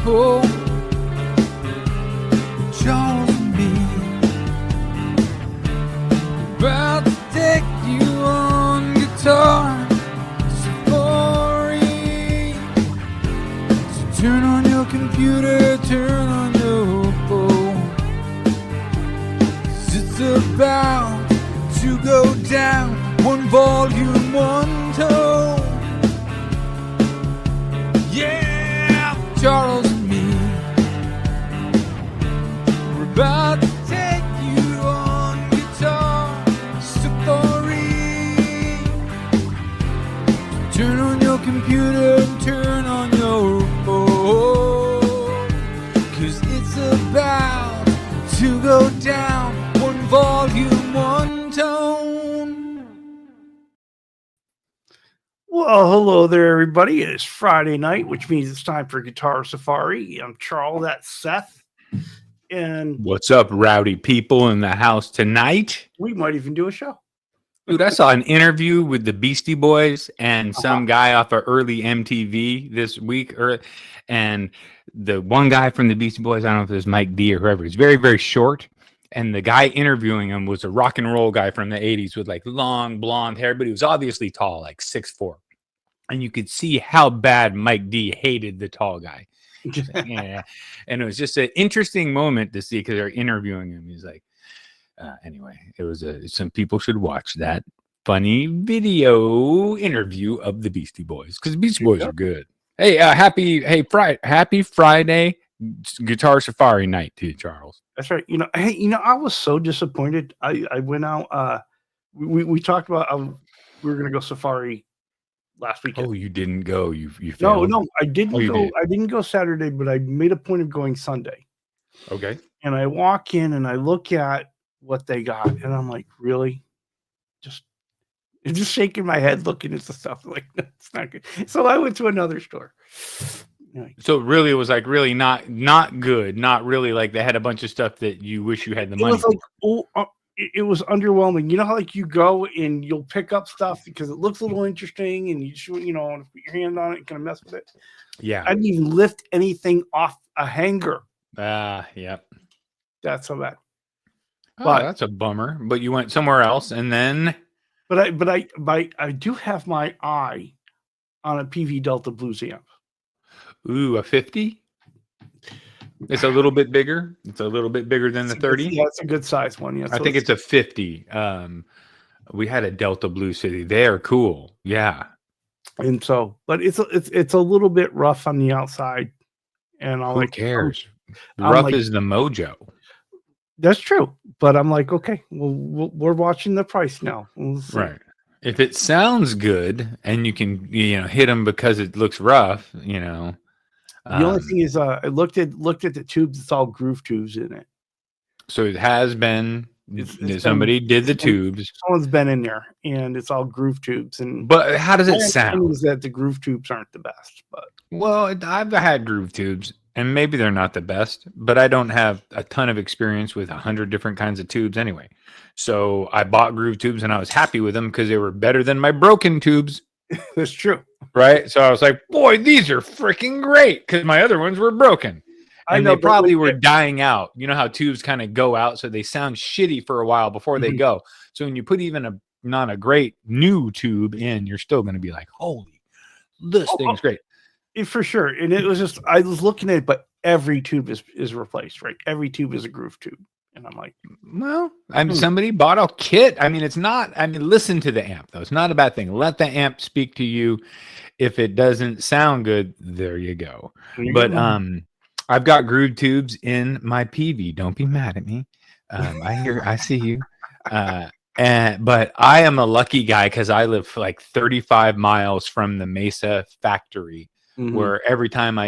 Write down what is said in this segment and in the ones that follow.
Oh, Charles and me about to take you on guitar safari. So turn on your computer, turn on your phone. 'Cause it's about to go down, one volume, one tone. Yeah, Charles and me, we're about to take you on guitar safari. Turn on your computer and turn on your phone, 'cause it's about to go down, one volume, one tone. Well, hello there, everybody. It's Friday night, which means it's time for Guitar Safari. I'm Charles, that's Seth. And What's up, rowdy people in the house tonight? we might even do a show. Dude, I saw an interview with the Beastie Boys and some guy off of early MTV this week. And the one guy from the Beastie Boys, I don't know if it was Mike D or whoever, he's very, very short. And the guy interviewing him was a rock and roll guy from the 80s with like long blonde hair, but he was obviously tall, like 6'4". And you could see how bad Mike D hated the tall guy. Yeah. And it was just an interesting moment to see because they're interviewing him. He's like, anyway, it was some people should watch that funny video interview of the Beastie Boys because the Beastie Boys are good. Hey, happy Friday Guitar Safari night to you, Charles. That's right. I was so disappointed. I went out. We talked about we were going to go safari last weekend. Oh, you didn't go. You failed. No, I didn't go. Did. I didn't go Saturday, but I made a point of going Sunday. Okay. And I walk in and I look at what they got, and I'm like, really? Just shaking my head, looking at the stuff. Like, that's not good. So I went to another store. So really, it was like really not good. Not really like they had a bunch of stuff that you wish you had the money. It was underwhelming. You know how like you go and you'll pick up stuff because it looks a little interesting, and you just want to put your hand on it and kind of mess with it. Yeah, I didn't even lift anything off a hanger. Yep. That's so bad. But that's a bummer. But you went somewhere else, and then. But I do have my eye on a PV Delta Blues amp. Ooh, a 50. It's a little bit bigger. It's a little bit bigger than the 30. Yeah, it's a good size one. Yeah, I think it's a 50. We had a Delta Blue City. They are cool. Yeah. And so, but it's a little bit rough on the outside. And who cares? Rough is the mojo. That's true. But I'm like, okay, well, we're watching the price now. Right. If it sounds good and you can, hit them because it looks rough, The only thing is, I looked at the tubes. It's all groove tubes in it. So it has been. Somebody did the tubes. Someone's been in there, and it's all groove tubes. But how does it sound? Is that the groove tubes aren't the best? But I've had groove tubes, and maybe they're not the best. But I don't have a ton of experience with 100 different kinds of tubes anyway. So I bought groove tubes, and I was happy with them because they were better than my broken tubes. That's true. Right. So I was like, boy, these are freaking great because my other ones were broken. And they probably were dying out. You know how tubes kind of go out. So they sound shitty for a while before they go. So when you put even not a great new tube in, you're still going to be like, holy, this thing's great. For sure. And it was just, I was looking at it, but every tube is replaced, right? Every tube is a groove tube. And I'm like, well, somebody bought a kit. Listen to the amp, though. It's not a bad thing. Let the amp speak to you. If it doesn't sound good, there you go. I've got groove tubes in my PV. Don't be mad at me. I see you. But I am a lucky guy because I live like 35 miles from the Mesa factory, where every time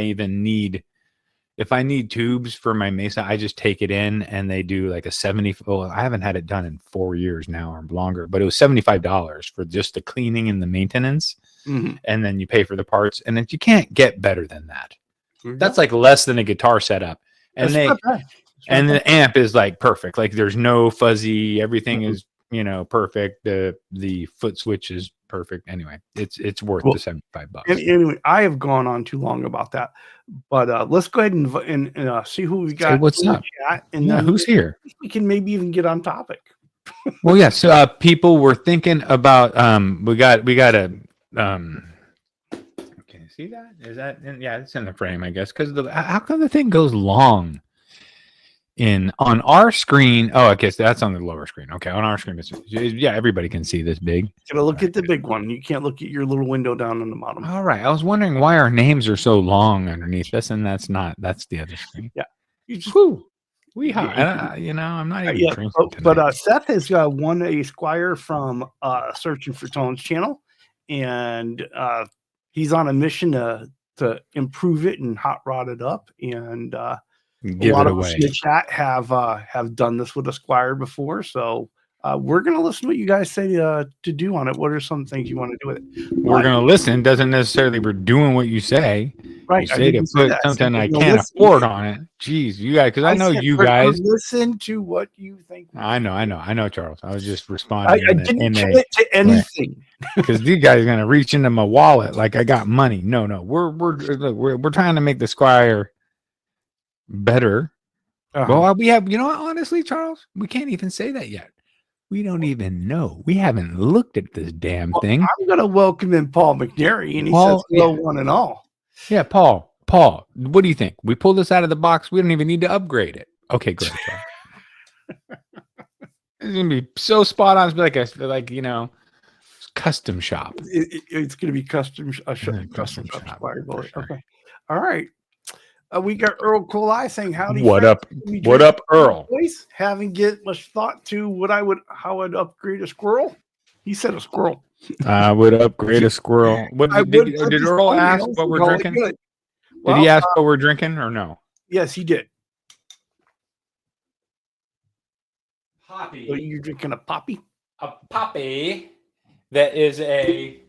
if I need tubes for my Mesa, I just take it in and they do like a 70. Well, I haven't had it done in 4 years now or longer, but it was $75 for just the cleaning and the maintenance. And then you pay for the parts, and you can't get better than that. That's like less than a guitar setup. And the amp is like perfect. Like there's no fuzzy, everything is, perfect. The foot switch is perfect. Anyway, it's worth Well, the $75. And anyway, I have gone on too long about that, but let's go ahead and see who we got what's in the up. chat, and Yeah, then who's here? we can maybe even get on topic. Well, yeah. So people were thinking about we got a can you see that? Is that yeah, it's in the frame, I guess, because how come the thing goes long on our screen? Oh, I guess that's on the lower screen. Okay, on our screen, yeah, everybody can see this big. Gotta look at the big one. You can't look at your little window down on the bottom. All right, I was wondering why our names are so long underneath this, and that's the other screen. Yeah, you just Woo. You know, I'm not even drinking tonight. but Seth has won a Squier from Searching for Tones channel, and he's on a mission to improve it and hot rod it up. And a lot of us in the chat have done this with a Squier before, so we're gonna listen to what you guys say to do on it. What are some things you want to do with it? We're gonna listen. Doesn't necessarily we're doing what you say. Right. You say to put something I can't afford on it. Jeez, you guys, because I know you guys listen to what you think. I know, Charles. I was just responding. I didn't commit to anything because these guys are gonna reach into my wallet like I got money. No, we're trying to make the Squier better. Well, we have, you know what, honestly, Charles, we can't even say that yet. We don't even know. We haven't looked at this damn thing. I'm gonna welcome in Paul McNary, and he says hello, one and all. Yeah, Paul, what do you think? We pull this out of the box. We don't even need to upgrade it. Okay, great. It's gonna be so spot on. It's like you know, custom shop. It's gonna be custom shop. Okay, all right. We got Earl Coley saying, "Howdy, what up? What up, Earl?" Voice. Haven't get much thought to how I'd upgrade a squirrel. He said a squirrel. I would upgrade a squirrel. Did Earl ask what we're drinking? Did he ask what we're drinking or no? Yes, he did. Poppy. So you're drinking a poppy? A poppy that is a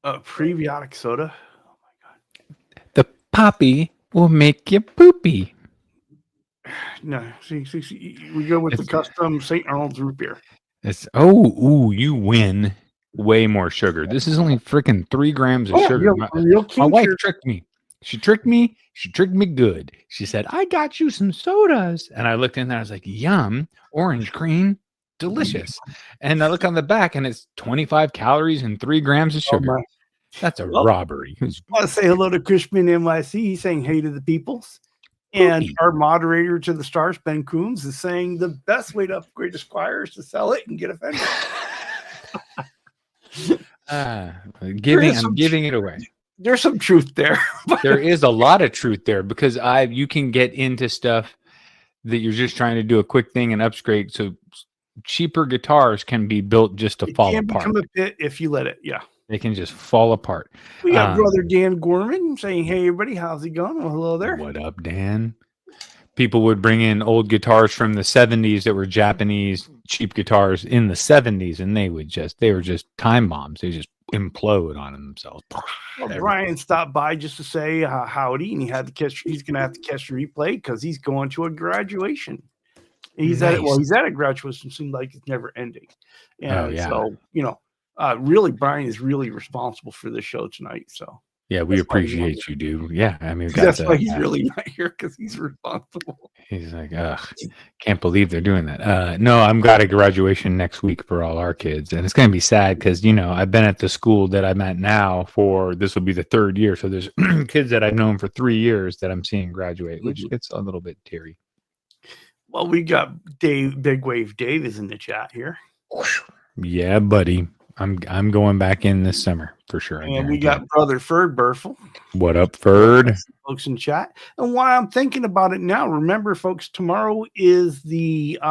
prebiotic soda. Oh my god. The poppy will make you poopy. No, see, we go with the custom St. Arnold's root beer. It's you win way more sugar. This is only freaking 3 grams of sugar. My wife tricked me. She tricked me. She tricked me good. She said, "I got you some sodas." And I looked in there. I was like, "Yum, orange cream, delicious." And I look on the back and it's 25 calories and 3 grams of sugar. That's a robbery. I want to say hello to Cushman NYC. He's saying hey to the peoples. And our moderator to the stars, Ben Coombs, is saying the best way to upgrade a Squier is to sell it and get a fender. I'm giving it away. There's some truth there. There is a lot of truth there because you can get into stuff that you're just trying to do a quick thing and upgrade. So cheaper guitars can be built just to fall apart. Become a pit if you let it. Yeah. They can just fall apart. We got brother Dan Gorman saying, "Hey, everybody, how's it going?" Well, hello there. What up, Dan? People would bring in old guitars from the 70s that were Japanese cheap guitars in the 70s, and they were just time bombs. They just implode on themselves. Well, Brian stopped by just to say howdy, and he's going to have to catch the replay because he's going to a graduation. He's at a graduation. Seems like it's never ending. And so, really, Brian is really responsible for this show tonight. So yeah, we appreciate you, dude. Yeah, I mean, that's why he's really not here because he's responsible. He's like, can't believe they're doing that. No, I'm got a graduation next week for all our kids, and it's gonna be sad because I've been at the school that I'm at now this will be the 3rd year. So there's kids that I've known for 3 years that I'm seeing graduate, which gets a little bit teary. Well, we got Big Wave Dave is in the chat here. Yeah, buddy. I'm going back in this summer for sure. And we got brother Ferd Burfel. What up, Ferd? Folks in chat. And while I'm thinking about it now, remember, folks, tomorrow is Ben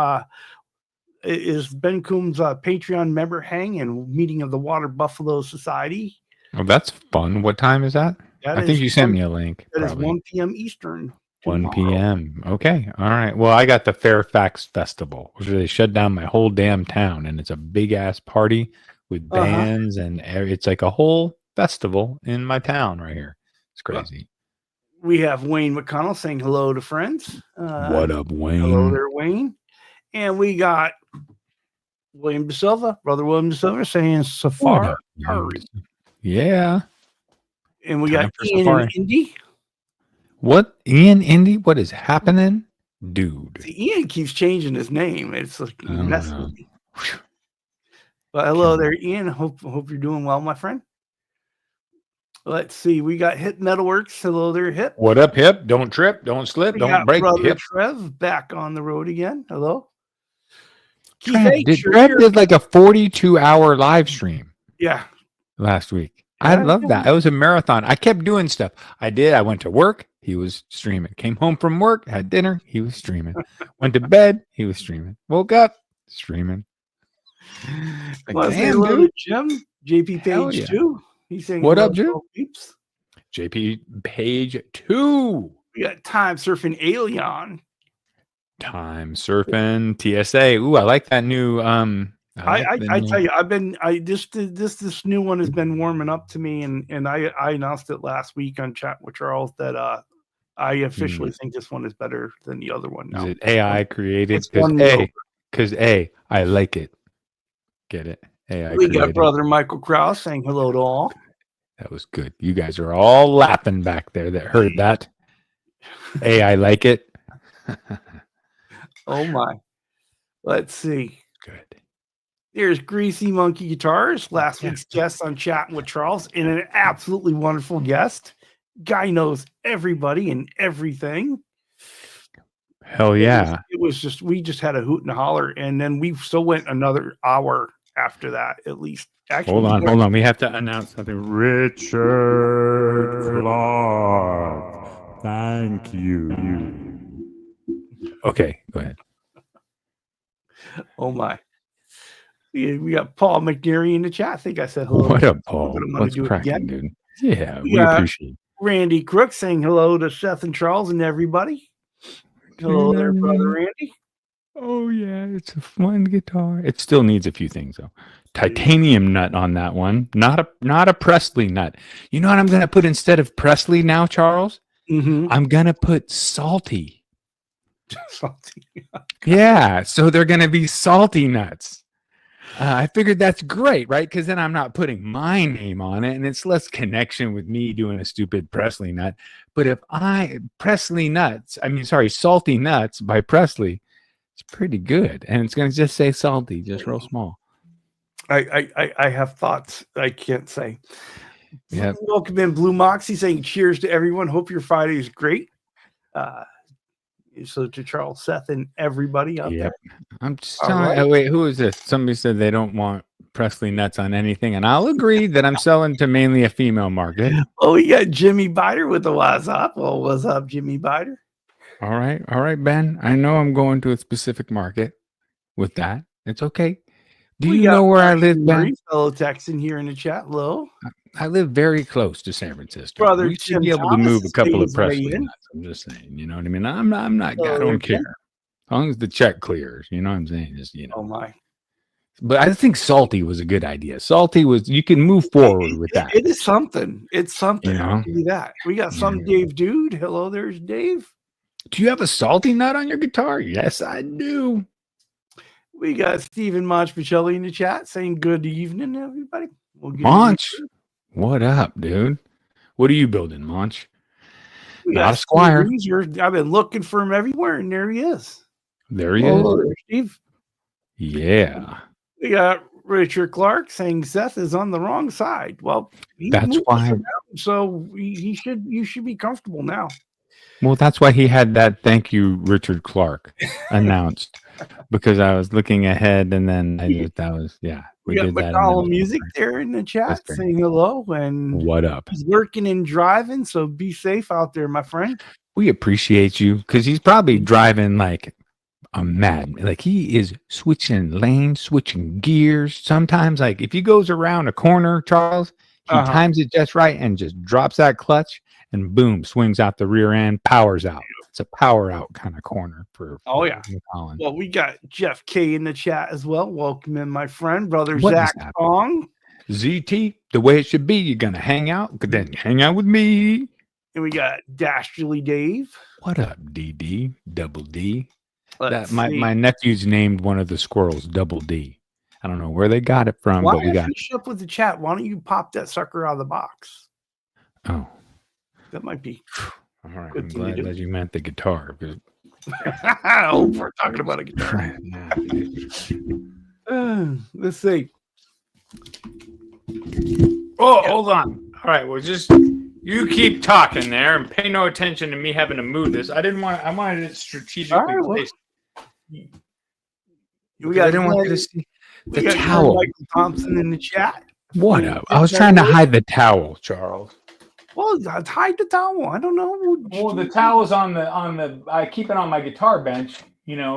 Coombs' Patreon member hang and meeting of the Water Buffalo Society. Oh, that's fun. What time is that? I think you sent me a link. That is 1 p.m. Eastern. 1 p.m. Okay. All right. Well, I got the Fairfax Festival, which they shut down my whole damn town, and it's a big ass party with bands and it's like a whole festival in my town right here. It's crazy. We have Wayne McConnell saying hello to friends. What up, Wayne? Hello there, Wayne. And we got William De Silva, brother William De Silva, saying What Safari. up, yeah. And we Time got for Ian Safari. and Indy. What, Ian, Indy? What is happening, dude? See, Ian keeps changing his name. It's like I don't messing know. with me. But hello Can't- there, Ian. Hope you're doing well, my friend. Let's see. We got Hip Metalworks. Hello there, Hip. What up, Hip? Don't trip, don't slip, We don't got break. brother Hip. Trev back on the road again. Hello. Keith Trev H, you're Trev here. did like a 42-hour live stream Yeah. last week. I Yeah, love yeah. that. It was a marathon. I kept doing stuff. I went to work. He was streaming. Came home from work. Had dinner. He was streaming. Went to bed. He was streaming. Woke up. Streaming. Like, Want to say damn, hello dude. to Jim? JP Hell Page yeah. too. He's saying What hello up, to Jim? all peeps. JP Page 2. We got Time Surfing Alien. Time surfing TSA. Ooh, I like that new. I tell you, this new one has been warming up to me, and I announced it last week on Chat with Charles that I officially think this one is better than the other one now. Is it AI created? It's one over. Because I like it. Get it? AI We created. got brother Michael Krause saying hello to all. That was good. You guys are all laughing back there that heard that. I like it. Oh my. Let's see. Good. There's Greasy Monkey Guitars, last week's guest on Chatting with Charles, and an absolutely wonderful guest. Guy knows everybody and everything. Hell yeah. It was just, we just had a hoot and a holler, and then we still went another hour after that, at least. Actually, Hold on. We have to announce something. Richard Clark. Thank you. Okay, go ahead. Oh my. We got Paul McNary in the chat. I think I said hello. What up, Paul? But I'm gonna What's do it cracking, again. dude? Yeah, We we got- appreciate it. Randy Crook saying hello to Seth and Charles and everybody. Hello there, brother Randy. Oh yeah, it's a fun guitar. It still needs a few things though. Titanium nut on that one, not a Presley nut. You know what I'm gonna put instead of Presley now, Charles? Mm-hmm. I'm gonna put salty. Salty. Yeah, so they're gonna be salty nuts. I figured that's great, right? Because then I'm not putting my name on it, and it's less connection with me doing a stupid Presley nut. But if salty nuts by Presley, it's pretty good, and it's gonna just say salty, just real small. I have thoughts I can't say. Yeah. Welcome in, Blue Moxie saying cheers to everyone. Hope your Friday is great. So to Charles, Seth, and everybody out there. I'm just All telling. right. Oh, wait, who is this? Somebody said they don't want Presley nuts on anything, and I'll agree that I'm selling to mainly a female market. Oh, we got Jimmy Biter with the what's up. Well, what's up, Jimmy Biter? All right, Ben. I know I'm going to a specific market with that. It's okay. Do We you got know where I Brian live, Ben? Murray, fellow Texan here in the chat. Hello. I live very close to San Francisco. Brother we should Tim be able to Thomas move a is couple saying of his way Presley in. nuts. I'm just saying, you know what I mean? I'm not. Oh, I there don't you care. go. As long as the check clears, you know what I'm saying? Just Oh my. But I think salty was a good idea. Salty was you can move forward with that. It is something. It's something. You know? I'll give you that. We got some Dave Dude. Hello, there's Dave. Do you have a salty nut on your guitar? Yes, I do. We got Stephen Monchpichelli in the chat saying good evening, everybody. We'll get Monch, what up, dude? What are you building, Monch? We Not got a Squier. Steve Reeser. I've been looking for him everywhere, and there he is. There he Hello is. there, Steve. Yeah. We got Richard Clark saying Seth is on the wrong side. Well, he That's moved why. around, so you should be comfortable now. Well, that's why he had that thank you, Richard Clark, announced. Because I was looking ahead and then we We got did that. McCollum Music there in the chat That's great. saying hello, and What up? he's working and driving, so be safe out there, my friend. We appreciate you because he's probably driving like a mad. Like he is switching lanes, switching gears. Sometimes, like if he goes around a corner, Charles, he times it just right and just drops that clutch and boom, swings out the rear end, powers out. It's a power out kind of corner for McCollum. Well, we got Jeff K in the chat as well. Welcome in, my friend, brother What is Zach that? Song. ZT, the way it should be. You're gonna hang out, then you hang out with me. And we got Dastardly Dave. What up, DD? Double D. Let's My see. nephew's named one of the squirrels Double D. I don't know where they got it from, Why but we got it. finish up with the chat? Why don't you pop that sucker out of the box? Oh, That might be. all right. Good I'm thing you glad do. that you meant the guitar. Oh, we're talking about a guitar. Let's see. Oh, hold on. All right, well, just you keep talking there and pay no attention to me having to move this. I wanted it strategically All right, well, placed. We Because got I didn't want you to Glenn- see we the got towel. Michael Thompson in the chat. What up? I was trying to hide the towel, Charles. Well, hide the towel. I don't know. Well, the towel's on the. I keep it on my guitar bench,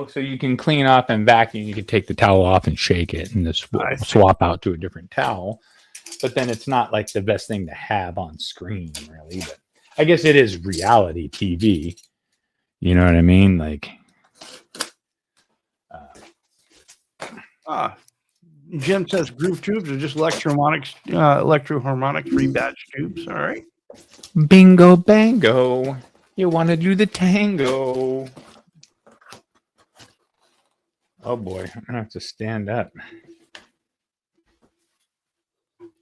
so you can clean up and vacuum. You can take the towel off and shake it, and just swap out to a different towel. But then it's not like the best thing to have on screen, really. But I guess it is reality TV. You know what I mean? Like, Jim says groove tubes are just electroharmonic free batch tubes. All right. bingo, bango. You want to do the tango? Oh boy, I'm gonna have to stand up.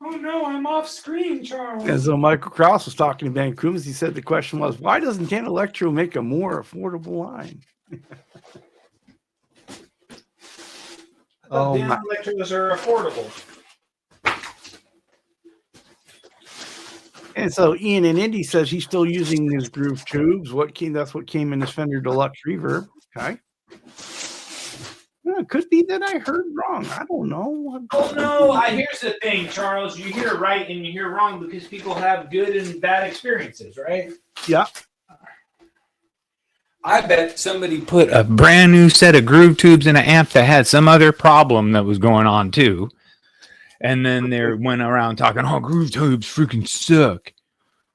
Oh no, I'm off screen, Charles. And so Michael Krause was talking to Ben Coombs. He said the question was, why doesn't Tan Electro make a more affordable line? Oh, my electros are affordable. And so Ian in Indy says he's still using his groove tubes. That's what came in his Fender Deluxe Reverb. Okay. It could be that I heard wrong. I don't know. Oh no! Here's the thing, Charles. You hear right and you hear wrong because people have good and bad experiences, right? Yeah. I bet somebody put a brand new set of groove tubes in an amp that had some other problem that was going on too, and then they went around talking, "Oh, groove tubes freaking suck."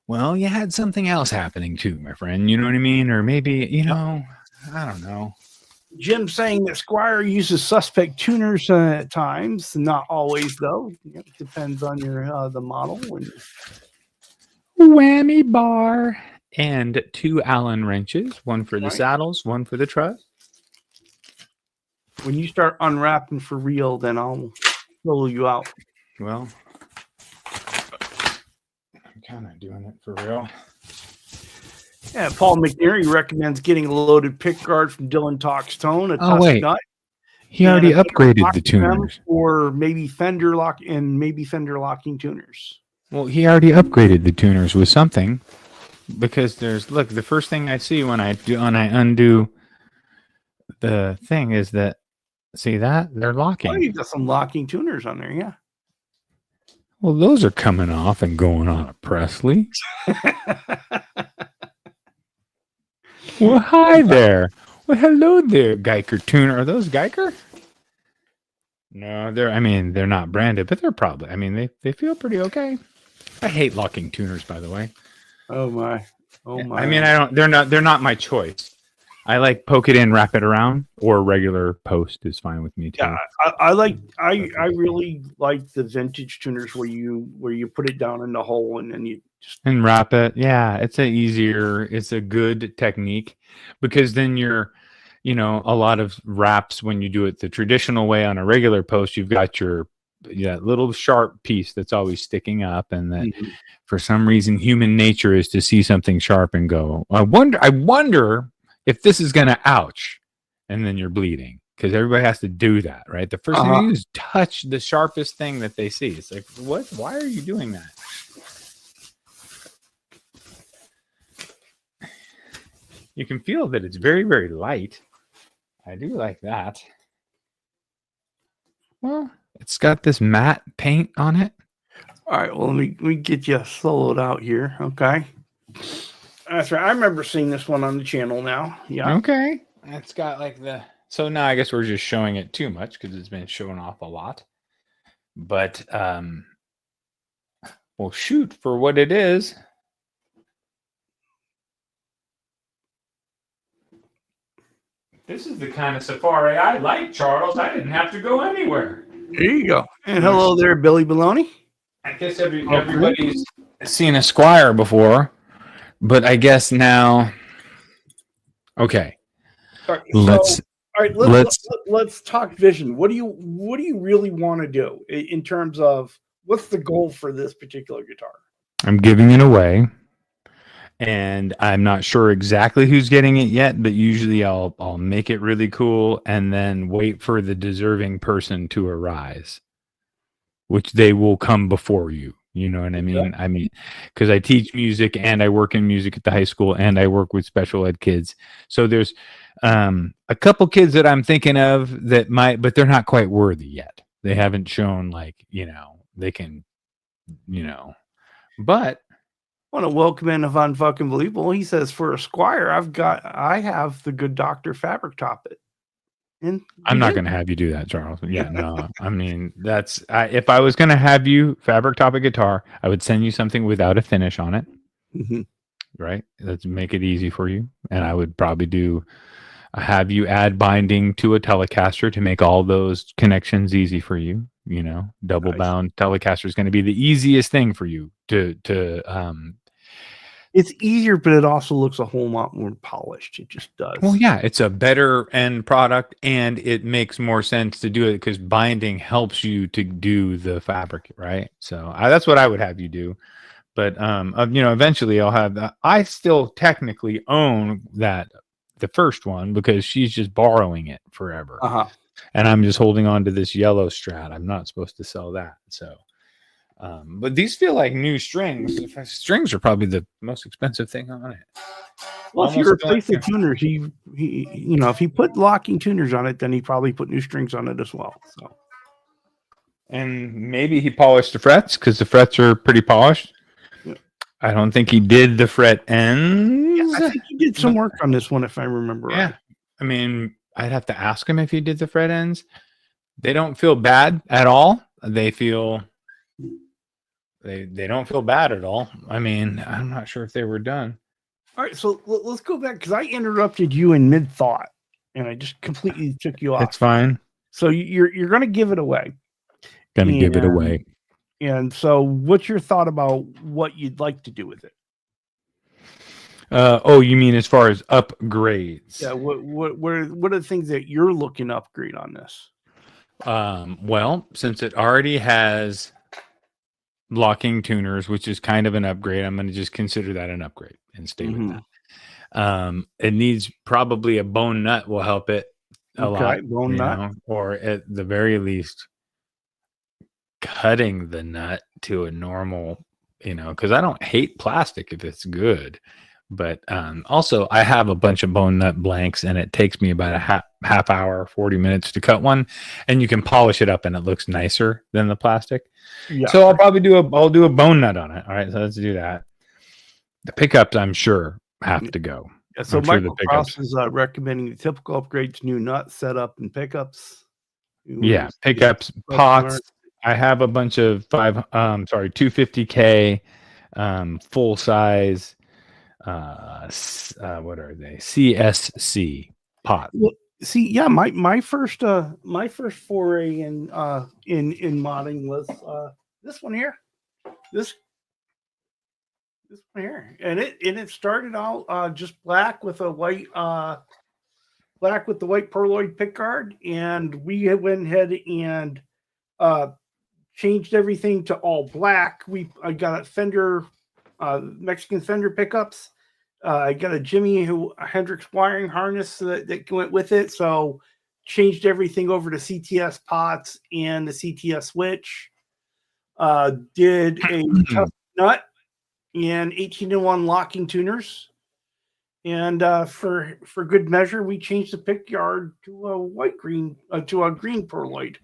Well, you had something else happening too, my friend. You know what I mean? Or maybe I don't know. Jim saying that Squier uses suspect tuners at times, not always though. It depends on your the model. Whammy bar and 2 Allen wrenches, one for the saddles, one for the truss. When you start unwrapping for real, then I'll pull you out. Well, I'm kind of doing it for real. Yeah, Paul McNeary recommends getting a loaded pick guard from Dylan Talks Tone. Nut, he already upgraded the tuners, or maybe Fender locking tuners. Well, he already upgraded the tuners with something, because the first thing I see when I undo the thing is that they're locking. Oh, you got some locking tuners on there, yeah. Well, those are coming off and going on a Presley. Well, hi there. Well, hello there, Geiger tuner. Are those Geiger? No, they're not branded, but they're probably, they feel pretty okay. I hate locking tuners, by the way. Oh my. They're not my choice. I like poke it in, wrap it around, or regular post is fine with me too. Yeah, I really like the vintage tuners where you put it down in the hole and then you just wrap it. Yeah, it's a good technique, because then you're, a lot of wraps, when you do it the traditional way on a regular post, you've got that little sharp piece that's always sticking up, and that for some reason human nature is to see something sharp and go, I wonder if this is going to ouch, and then you're bleeding, because everybody has to do that, right? The first thing you do is touch the sharpest thing that they see. It's like, what? Why are you doing that? You can feel that it's very, very light. I do like that. Well, it's got this matte paint on it. All right, well, let me get you soloed out here, okay? That's right. I remember seeing this one on the channel now. Yeah. Okay. It's got so now I guess we're just showing it too much because it's been showing off a lot. But well, shoot, for what it is. This is the kind of safari I like, Charles. I didn't have to go anywhere. There you go. And hello there, Billy Baloney. I guess everybody's seen a Squier before. But I guess now, okay. All All right, let's talk vision. What do you really want to do in terms of what's the goal for this particular guitar? I'm giving it away, and I'm not sure exactly who's getting it yet, but usually I'll make it really cool and then wait for the deserving person to arise, which they will come before you. You know what I mean? I mean, because I teach music and I work in music at the high school and I work with special ed kids. So there's a couple kids that I'm thinking of that might, but they're not quite worthy yet. They haven't shown like, they can, but I want to welcome in Von fucking believable. He says for a Squier, I have the good Dr. Fabric Top it. And I'm not going to have you do that, Charles. Yeah, no. I mean, if I was going to have you fabric top a guitar, I would send you something without a finish on it. Mm-hmm. Right? Let's make it easy for you. And I would probably have you add binding to a Telecaster to make all those connections easy for you. Double bound Telecaster is going to be the easiest thing for you to it's easier, but it also looks a whole lot more polished. It just does. Well, yeah, it's a better end product, and it makes more sense to do it because binding helps you to do the fabric, right? So that's what I would have you do. But eventually I'll have that. I still technically own the first one because she's just borrowing it forever, and I'm just holding on to this yellow Strat. I'm not supposed to sell that, so. But these feel like new strings. Strings are probably the most expensive thing on it. Well, if you replace the tuners, he if he put locking tuners on it, then he probably put new strings on it as well. So, and maybe he polished the frets because the frets are pretty polished. Yeah. I don't think he did the fret ends. Yeah, I think he did some work on this one, if I remember right. I mean, I'd have to ask him if he did the fret ends. They don't feel bad at all. They feel. They don't feel bad at all. I mean, I'm not sure if they were done. All right, so let's go back because I interrupted you in mid thought, and I just completely took you off. It's fine. So you're going to give it away. Give it away. And so, what's your thought about what you'd like to do with it? You mean as far as upgrades? Yeah. What are the things that you're looking to upgrade on this? Well, since it already has locking tuners, which is kind of an upgrade, I'm going to just consider that an upgrade and stay with that. It needs probably a bone nut will help it a lot, bone nut, or at the very least cutting the nut to a normal, because I don't hate plastic if it's good, but also I have a bunch of bone nut blanks and it takes me about a half hour, 40 minutes to cut one, and you can polish it up and it looks nicer than the plastic. Yeah. So I'll probably do a bone nut on it. All right, so let's do that. The pickups, I'm sure, have to go. Yeah, so Michael Cross is recommending the typical upgrades: new nut setup and pickups. Yeah, pickups, pots. I have a bunch of 250K full size. What are they? CSC pot. Well, see, yeah, my first foray in modding was this one here, this one here, and it started out just black with a white black with the white perloid pickguard, and we went ahead and changed everything to all black. I got a Fender Mexican Fender pickups. I got a Jimi Hendrix wiring harness that went with it. So changed everything over to CTS pots and the CTS wich. Did a tough nut and 18-to-1 locking tuners. And for good measure, we changed the pick yard to a green perloid.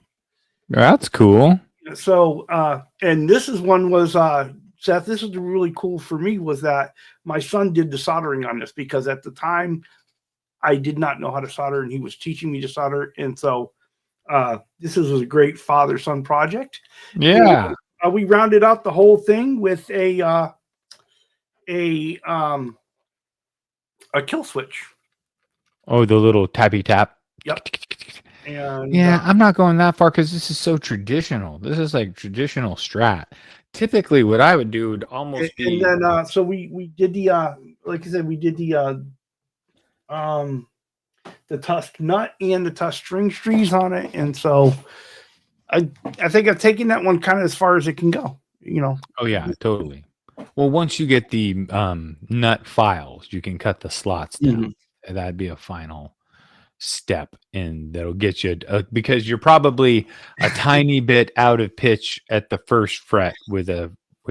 That's cool. So and this is one was Seth, this is really cool for me was that my son did the soldering on this because at the time I did not know how to solder and he was teaching me to solder. And so this was a great father-son project. Yeah. And, we rounded out the whole thing with a kill switch. Oh, the little tappy tap. Yep. And yeah, I'm not going that far because this is so traditional. This is like traditional Strat. Typically, what I would do would almost be. And then, so we did the, like I said, we did the the tusk nut and the tusk string trees on it, and so I think I've taken that one kind of as far as it can go. You know. Oh yeah, totally. Well, once you get the nut files, you can cut the slots down. That'd be a final step, and that'll get you because you're probably a tiny bit out of pitch at the first fret with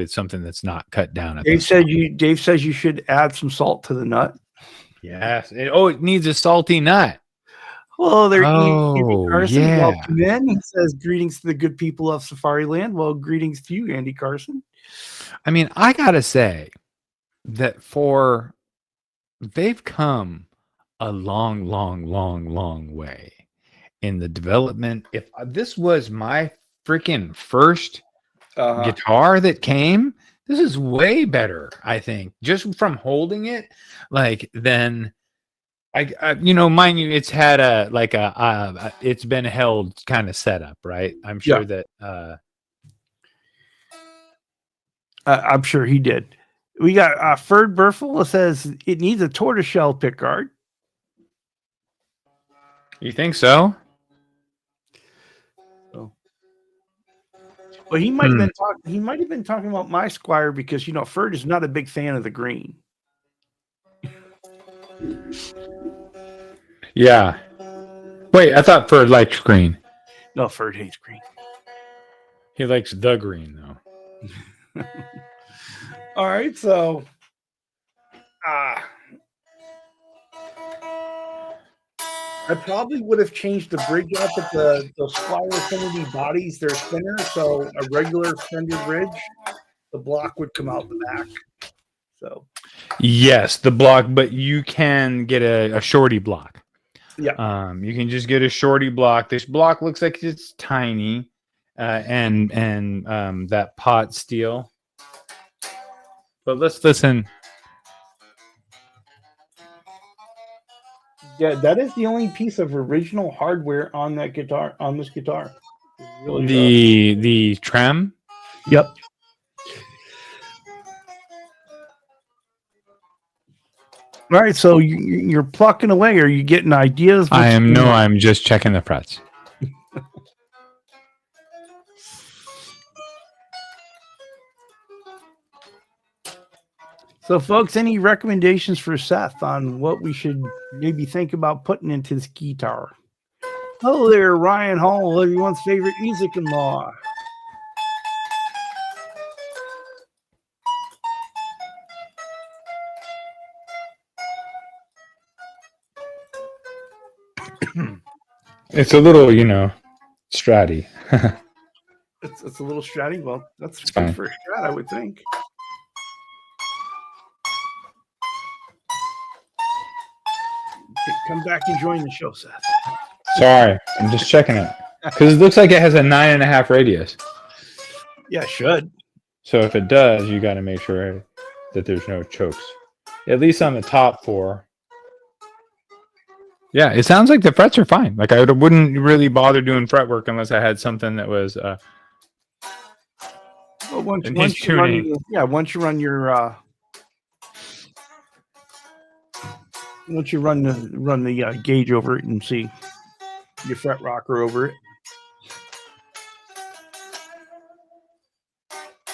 something that's not cut down. At Dave says you should add some salt to the nut. Yes. It needs a salty nut. Hello there, Oh, Andy Carson. yeah. Welcome in. He says, greetings to the good people of Safari Land. Well, greetings to you, Andy Carson. I mean, I got to say that they've come a long, long, long, long way in the development. If this was my freaking first guitar that came, this is way better, I think, just from holding it. Like, then I mind you, it's had it's been held kind of setup, right? I'm sure that I'm sure he did. We got Ferd Burfel says it needs a tortoiseshell pickguard. You think so? Well, he might have been talking. He might have been talking about my Squier because Ferd is not a big fan of the green. Yeah. Wait, I thought Ferd liked green. No, Ferd hates green. He likes the green though. All right, so I probably would have changed the bridge out, but the Squier Affinity bodies, they're thinner, so a regular extended bridge, the block would come out the back. So yes, the block, but you can get a shorty block. Yeah. You can just get a shorty block. This block looks like it's tiny, and that pot steel. But let's listen. Yeah, that is the only piece of original hardware on that guitar, on this guitar. Really the trem. Yep. All right, so you're plucking away. Are you getting ideas? I'm just checking the frets. So, folks, any recommendations for Seth on what we should maybe think about putting into this guitar? Hello there, Ryan Hall, everyone's favorite music-in-law. It's a little, stratty. It's a little stratty. Well, that's It's good fine. for a strat, I would think. Okay, come back and join the show, Seth. Sorry, I'm just checking it because it looks like it has a 9.5 radius. Yeah, it should. So if it does, you got to make sure that there's no chokes, at least on the top 4. Yeah, it sounds like the frets are fine. Like I wouldn't really bother doing fret work unless I had something that was. Well, once you run the gauge over it and see your fret rocker over it.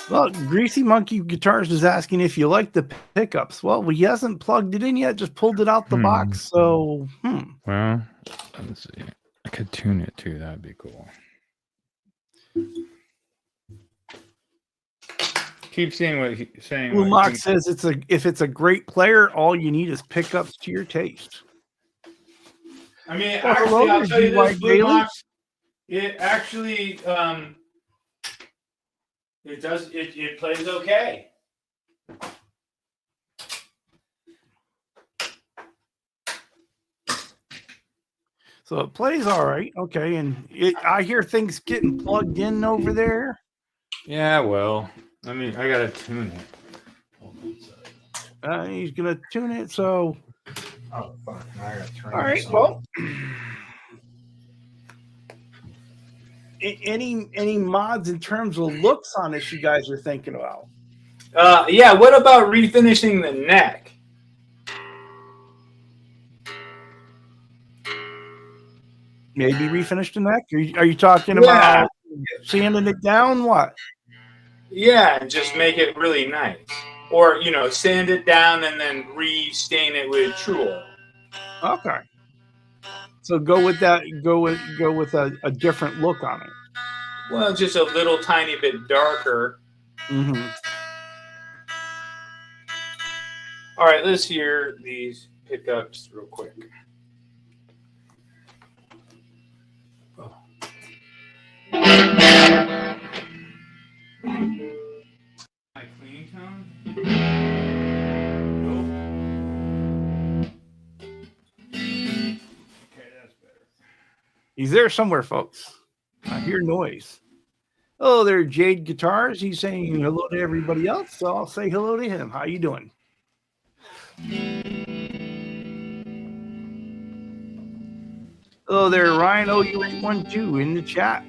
Well, Greasy Monkey Guitars is asking if you like the pickups. Well, he hasn't plugged it in yet, just pulled it out the box. So, Well, let's see. I could tune it too. That'd be cool. Keep seeing what he's saying. Blue Mock says if it's a great player, all you need is pickups to your taste. I mean, Well, actually, hello, I'll tell you G.Y. this, Blue Daly. Mock, it actually it plays okay. So it plays all right. Okay, and I hear things getting plugged in over there. Yeah, well, I mean, I gotta tune it. He's gonna tune it. So, Oh, fuck. I gotta turn all right. this Well, any mods in terms of looks on this you guys are thinking about? Yeah. What about refinishing the neck? Maybe refinish the neck? Are you talking Yeah. about sanding it down? What? Yeah, and just make it really nice. Or, you know, sand it down and then re-stain it with true oil. Okay. So go with that. Go with a different look on it. Well, just a little tiny bit darker. Mm-hmm. All right, let's hear these pickups real quick. Oh. My clean tone? Okay, that's better. He's there somewhere, folks. I hear noise. Oh, there, Jade Guitars. He's saying hello to everybody else, so I'll say hello to him. How you doing? Hello there, Ryan. OU812 in the chat.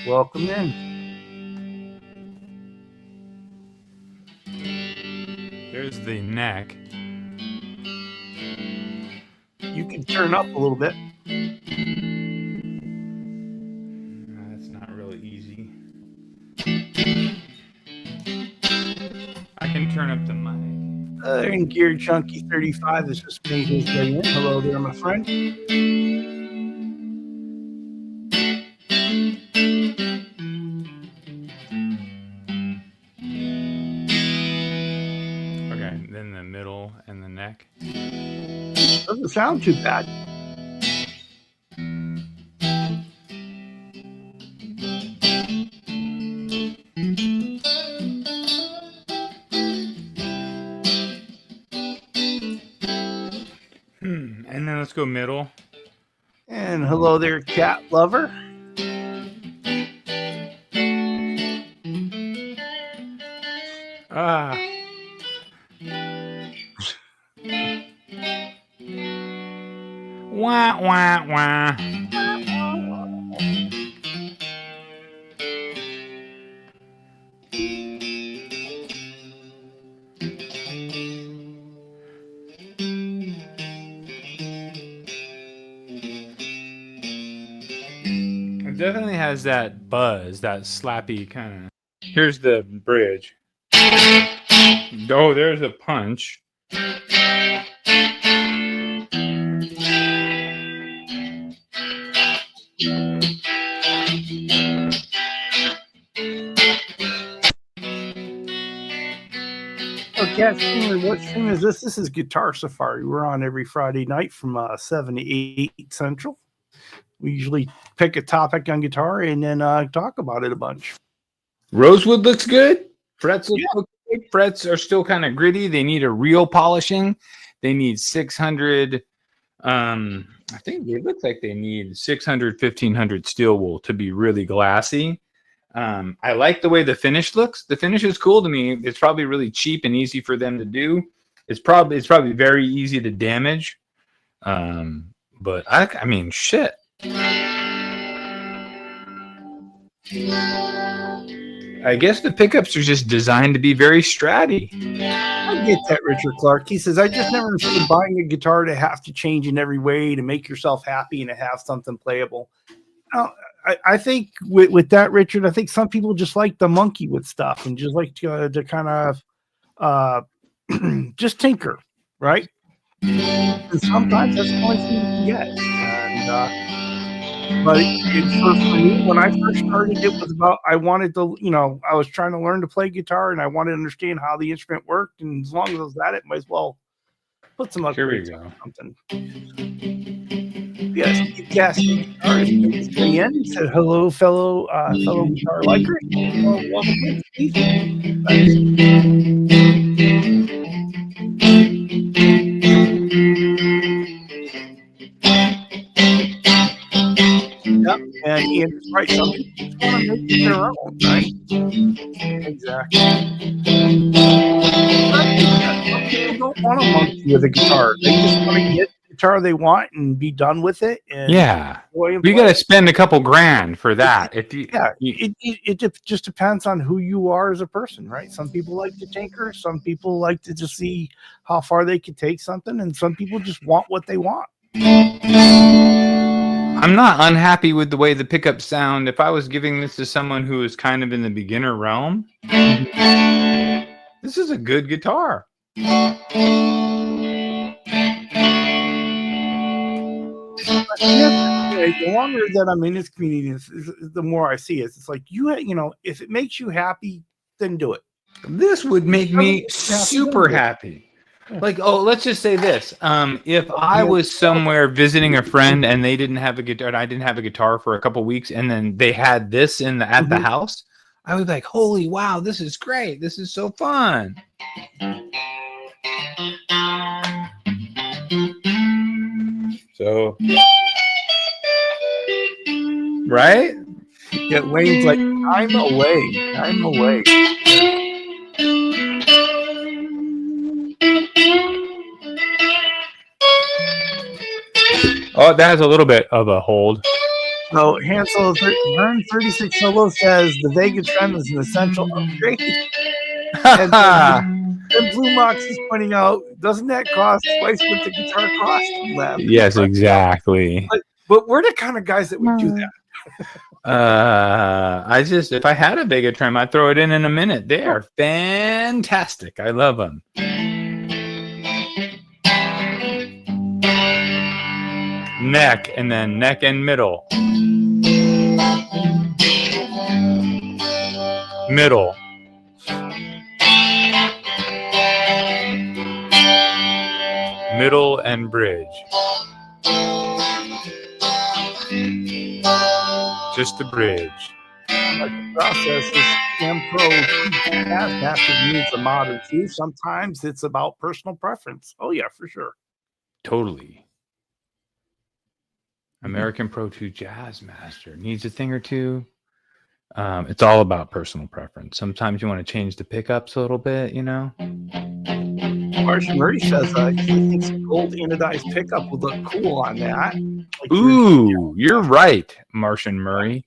Welcome in. There's the neck. You can turn up a little bit. That's not really easy. I can turn up the mic. And Gear Chunky 35 has just made his way in. Hello there, my friend. Okay, then the middle and the neck. Doesn't sound too bad. And then let's go middle. And hello there, cat lover. Ah. Wah, wah, wah. It definitely has that buzz, that slappy kind of. Here's the bridge. Oh, there's a punch. Oh, Cat Streamer, what stream is this? This is Guitar Safari. We're on every Friday night from 7 to 8 Central. We usually pick a topic on guitar and then talk about it a bunch. Rosewood looks good. Frets look good. Frets are still kind of gritty. They need a real polishing. They need 600. I think it looks like they need 600, 1500 steel wool to be really glassy. I like the way the finish looks. The finish is cool to me. It's probably really cheap and easy for them to do. It's probably very easy to damage. But I mean, shit. I guess the pickups are just designed to be very stratty. I get that, Richard Clark. He says, I just never understood buying a guitar to have to change in every way to make yourself happy and to have something playable. I think with that, Richard, I think some people just like the monkey with stuff and just like to kind of just tinker, right? And sometimes that's the only thing you can get. But for me, when I first started, it was about I wanted to, I was trying to learn to play guitar and I wanted to understand how the instrument worked. And as long as I was at it, might as well put some upgrades on something. Yes, Cassie guitars in. Said hello, fellow guitar likers. Welcome, please. Yep, and it's right. Some people just want to make it their own, right? Exactly. Some people don't want to monkey with a guitar. They just want to get the guitar they want and be done with it. And yeah, we got to spend a couple grand for that. It just depends on who you are as a person, right? Some people like to tinker. Some people like to just see how far they can take something, and some people just want what they want. I'm not unhappy with the way the pickups sound. If I was giving this to someone who is kind of in the beginner realm, this is a good guitar. The longer that I'm in this community, the more I see it. It's like you know, if it makes you happy, then do it. This would make me super happy. Like, oh, let's just say this. If I was somewhere visiting a friend and they didn't have a guitar, and I didn't have a guitar for a couple weeks, and then they had this at the house, I would be like, holy wow, this is great. This is so fun. So, right? Yeah, Wayne's like, I'm away. I'm away. Oh, that has a little bit of a hold. So Hansel Vern 36 Solo says the Vega Trem is an essential upgrade. And Blue Mox is pointing out, doesn't that cost twice what the guitar cost? Yes, exactly. But we're the kind of guys that would do that. If I had a Vega Trem, I'd throw it in a minute. They are fantastic. I love them. Neck, and then neck and middle. Middle. Middle and bridge. Just the bridge. Like the process is Pro Master needs a modern too. Sometimes it's about personal preference. Oh yeah, for sure. Totally. American Pro 2 Jazz Master needs a thing or two. It's all about personal preference. Sometimes you want to change the pickups a little bit, you know. Marshall Murray says he thinks a gold anodized pickup would look cool on that. Like ooh, you're right, Martian Murray.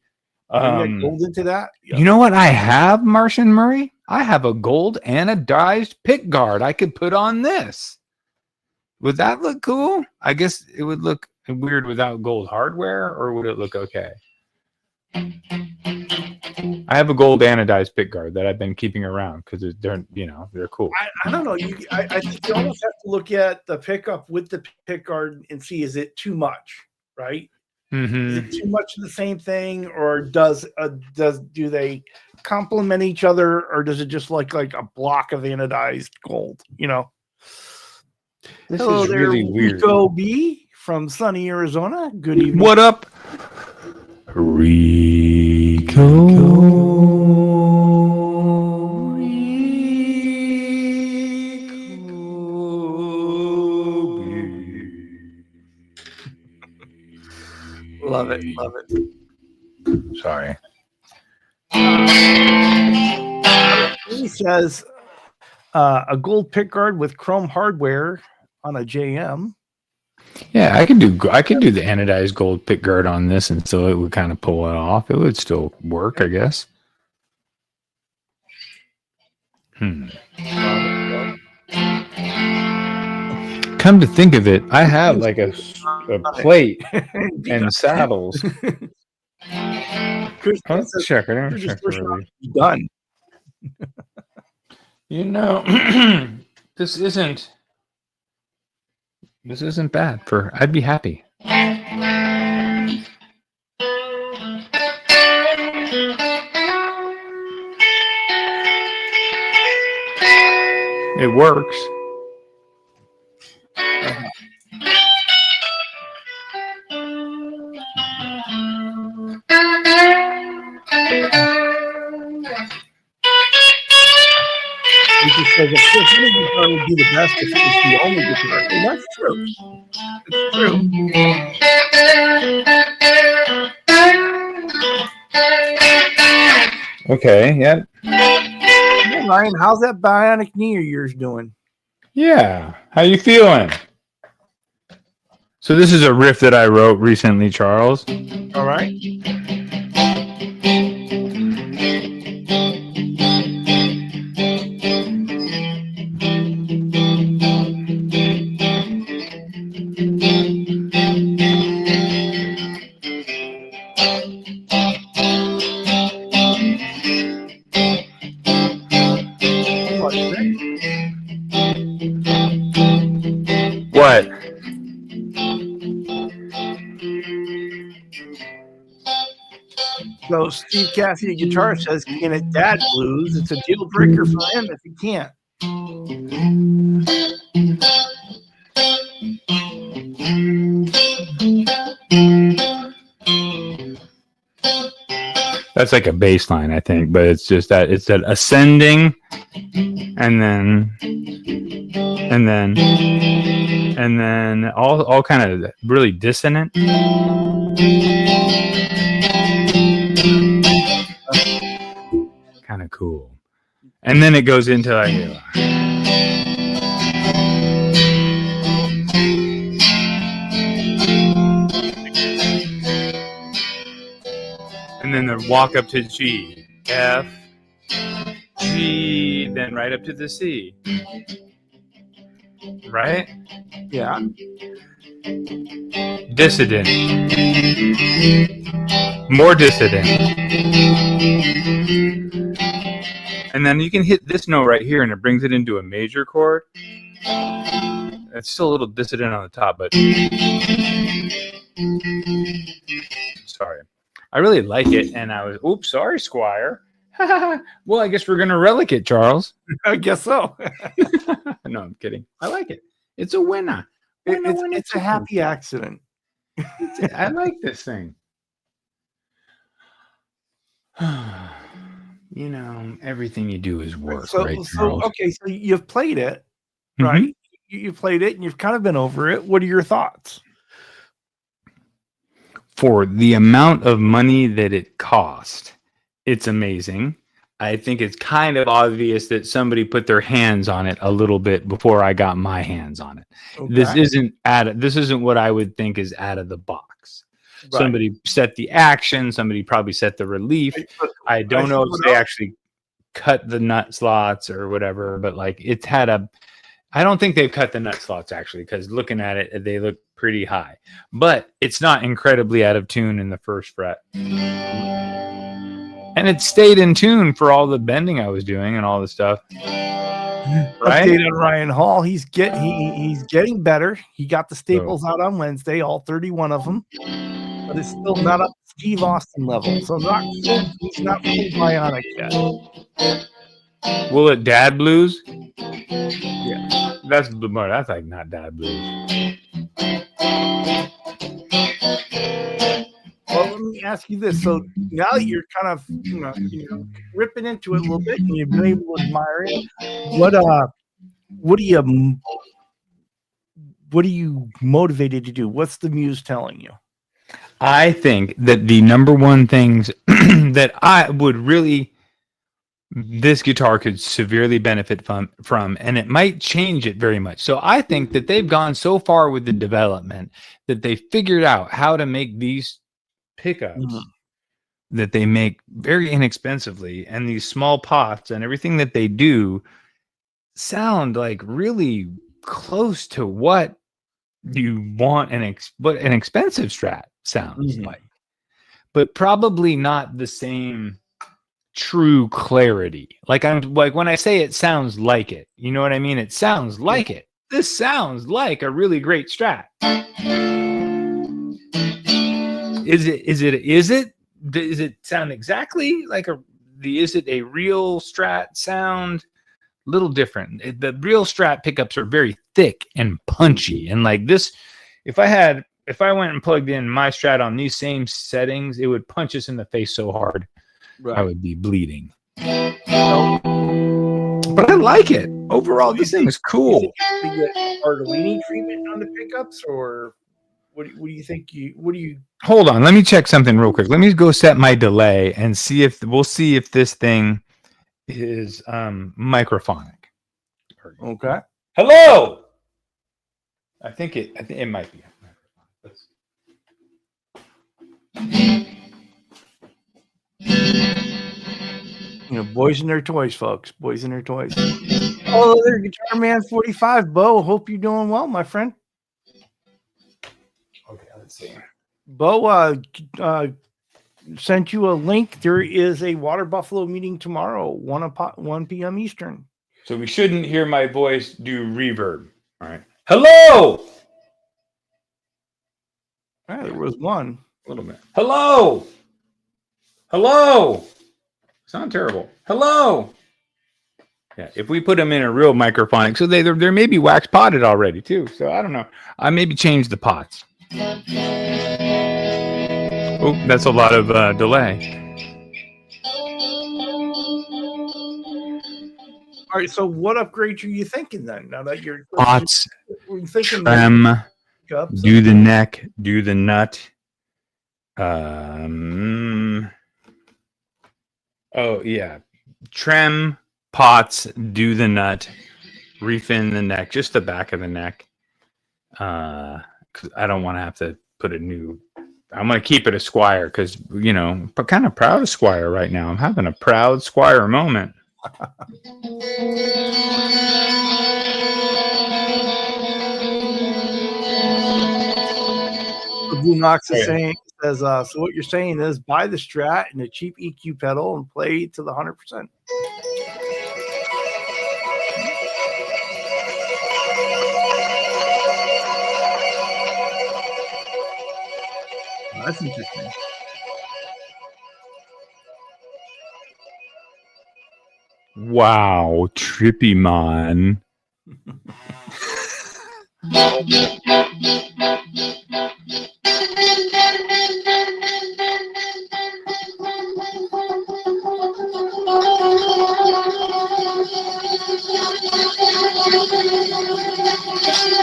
Gold into that. Yeah. You know what I have, Martian Murray? I have a gold anodized pick guard I could put on this. Would that look cool? I guess it would look weird without gold hardware, or would it look okay? I have a gold anodized pick guard that I've been keeping around because they're cool. I don't know. I think you almost have to look at the pickup with the pick guard and see, is it too much, right? Mm-hmm. Is it too much of the same thing, or do they complement each other, or does it just look like a block of anodized gold? You know. This Hello is there, really weird. Rico B from sunny Arizona. Good evening. What up, Rico? Love it. Love it. Sorry. He says a gold pickguard with chrome hardware on a JM. Yeah, I could do the anodized gold pickguard on this, and so it would kind of pull it off. It would still work, I guess. Come to think of it, I have like a plate and saddles. Check really. Done. You know, this isn't bad. I'd be happy. It works. He just says, of course, any guitar would be the best if it was the only guitar. And that's true. It's true. Okay, yeah. Hey, Ryan, how's that bionic knee of yours doing? Yeah. How you feeling? So this is a riff that I wrote recently, Charles. All right. So Steve Cassidy guitar says, "Can it dad blues? It's a deal breaker for him if he can't." That's like a bass line, I think, but it's just that it's that ascending and then all kind of really dissonant. Kind of cool. And then it goes into like, and then the walk up to G, F, G, then right up to the C. Right? Yeah. Dissident. More dissident. And then you can hit this note right here and it brings it into a major chord. It's still a little dissident on the top, but sorry. I really like it, and I was, oops, sorry, Squier. Well, I guess we're going to relic it, Charles. I guess so. No, I'm kidding. I like it. It's a winner. It's a happy accident. I like this thing. You know, everything you do is work, right, Charles? Okay, so you've played it, right? Mm-hmm. You played it, and you've kind of been over it. What are your thoughts? For the amount of money that it cost, it's amazing. I think it's kind of obvious that somebody put their hands on it a little bit before I got my hands on it. Okay. This isn't what I would think is out of the box. Right. Somebody set the action. Somebody probably set the relief. I don't know if they actually cut the nut slots or whatever, but like it had a. I don't think they've cut the nut slots actually, because looking at it, they look pretty high. But it's not incredibly out of tune in the first fret. And it stayed in tune for all the bending I was doing and all the stuff. Right? Update on Ryan Hall. He's getting better. He got the staples out on Wednesday, all 31 of them. But it's still not up to Steve Austin level. So he's not full bionic yet. Will it dad blues? Yeah. That's like not dad blues. Well, let me ask you this. So now that you're kind of ripping into it a little bit and you've been able to admire it, what are you motivated to do? What's the muse telling you? I think that the number one things that I would really this guitar could severely benefit from, and it might change it very much. So I think that they've gone so far with the development that they figured out how to make these pickups that they make very inexpensively, and these small pots and everything that they do sound like really close to what you want what an expensive Strat sounds like, but probably not the same true clarity. Like when I say it sounds like it, you know what I mean? It sounds like it. This sounds like a really great Strat. Is it sound exactly like is it a real Strat sound? Little different. The real Strat pickups are very thick and punchy, and like this, if I went and plugged in my Strat on these same settings, it would punch us in the face so hard. Right. I would be bleeding. But I like it. Overall, this thing is cool. Do you get Arduino treatment on the pickups, or what do you think? Hold on, let me check something real quick. Let me go set my delay and see if this thing is microphonic. Okay. Hello. I think it might be. Boys and their toys, folks. Boys and their toys. Oh, there, Guitar Man 45. Bo, hope you're doing well, my friend. Okay, let's see. Bo sent you a link. There is a Water Buffalo meeting tomorrow, 1 p.m. Eastern. So we shouldn't hear my voice do reverb. All right. Hello. All right, there was one. A little bit. Hello. Hello. Sound terrible. Hello. Yeah, if we put them in a real microphonic, so they're maybe wax potted already too. So I don't know. I maybe change the pots. Oh, that's a lot of delay. All right. So what upgrade are you thinking then? Now that you're Pots, thinking trim, cups, do the neck, do the nut. Oh yeah, trim, pots, do the nut, refin the neck, just the back of the neck. 'Cause I don't want to have to put a new. I'm going to keep it a Squier because, you know, I'm kind of proud of Squier right now. I'm having a proud Squier moment. Blue Knox is saying, says, so what you're saying is buy the Strat and a cheap EQ pedal and play to the 100%. That's interesting. Wow, trippy man.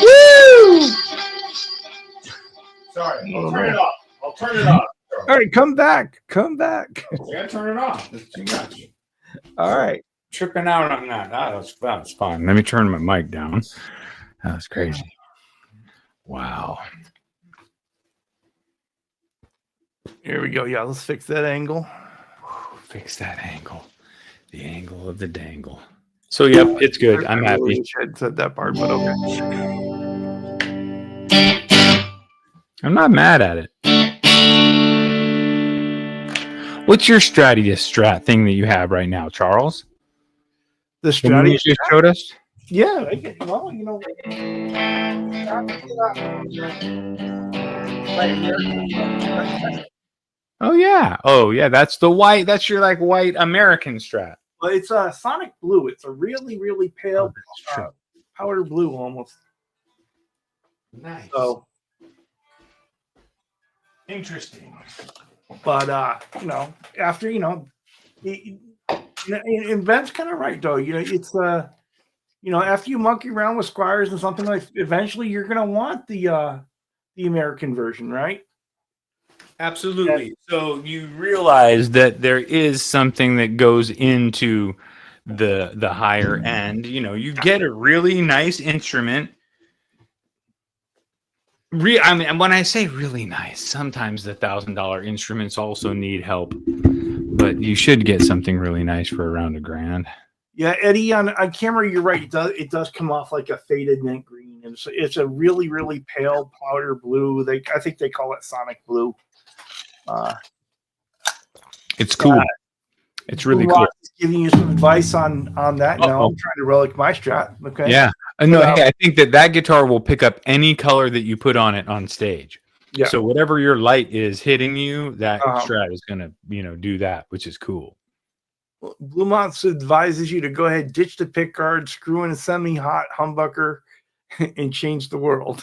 Woo! Sorry, I'll turn it off. I'll turn it off. All right, come back. Come back. I gotta turn it off. That's too much. All right. Tripping out on that. That was fun. Let me turn my mic down. That was crazy. Wow. Here we go. Yeah, let's fix that angle. Fix that angle. The angle of the dangle. So, yep, it's good. I'm happy. Really said that part, but okay. I'm not mad at it. What's your Strat thing that you have right now, Charles? The The one you Strat. just showed us? Yeah. Well, you know. Oh yeah. That's the white. That's your like white American Strat. Well, it's a Sonic Blue. It's a really, really pale powder blue almost. Nice. So interesting. But you know, after and Ben's kind of right though. You know, it's after you monkey around with Squiers and something like, eventually you're gonna want the American version, right? Absolutely. Yeah. So you realize that there is something that goes into the higher end. You know, you get a really nice instrument. I mean, when I say really nice, sometimes the $1,000 instruments also need help, but you should get something really nice for around $1,000. Yeah, Eddie, on camera, you're right. It does come off like a faded mint green, and it's a really, really pale powder blue. I think they call it Sonic Blue. It's cool. It's really cool. Giving you some advice on that. Now I'm trying to relic my Strat. Okay. Yeah. No, hey, I think that guitar will pick up any color that you put on it on stage. Yeah. So whatever your light is hitting you, that Strat is gonna, do that, which is cool. Well, Blue Mounts advises you to go ahead, ditch the pick guard, screw in a semi-hot humbucker, and change the world.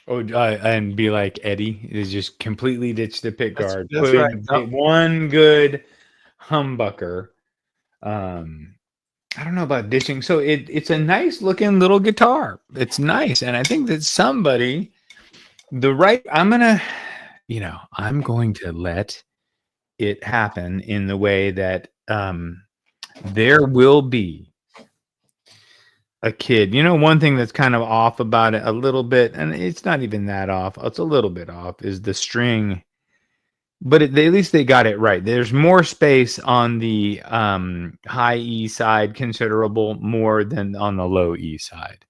And be like Eddie, is just completely ditch the pick guard. That's put right. One good humbucker. I don't know about ditching. So it's a nice looking little guitar. It's nice, and I think that somebody, I'm going to let it happen in the way that there will be a kid. One thing that's kind of off about it a little bit, and it's not even that off, it's a little bit off, is the string. But at least they got it right. There's more space on the high E side, considerable more than on the low E side,